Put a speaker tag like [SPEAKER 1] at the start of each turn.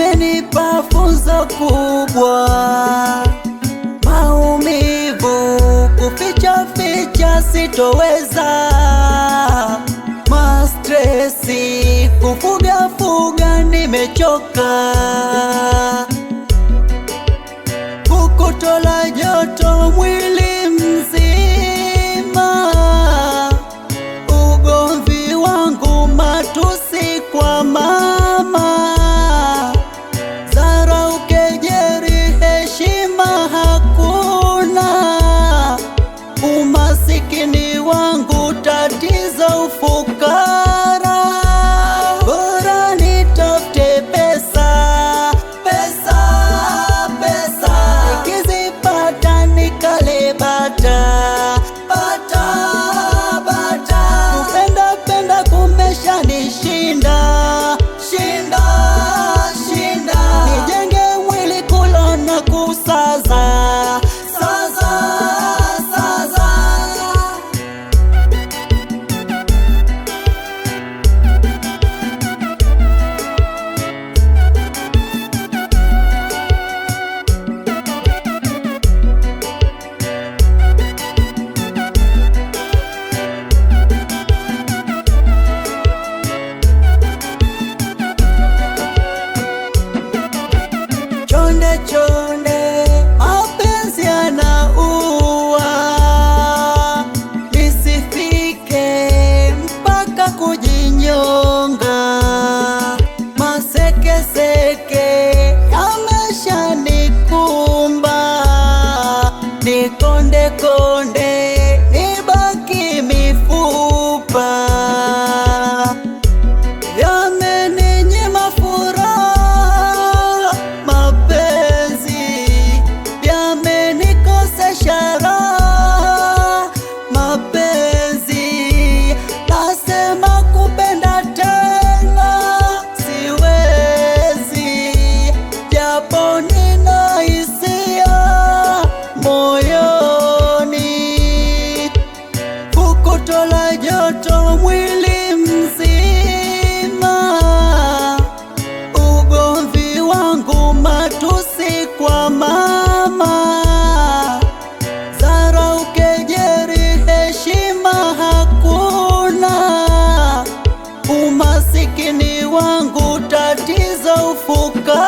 [SPEAKER 1] yamenipa funzo kubwa. Maumivu kuficha ficha sitoweza, mastresi kufuga fuga nimechoka, kukutola joto mwili mzima, ugomvi wangu matusi kwa mama, dharau kejeri heshima hakuna, umasikini wangu tatizo ufukara, bora nitafute pesa, pesa, pesa, nikizipata nikale bata, bata, bata, kupenda penda kumesha nishinda, shinda, shinda, nijenge mwili kula na kusaza, saza, saza. Chonde chonde mapenzi yanaua, nisifike mpaka kujinyonga, masekeseke yameshanikumba, nikonde konde nibaki mifupa, yameninyima furaha, mapenzi yamenikosesha raha, mapenzi nasema kupenda tena siwezi, japo nina hisia moyoni, kukutola joto mwili mzima, ugomvi wangu matusi kwa mama, dharau kejeri heshima hakuna, umasikini wangu tatizo ufuka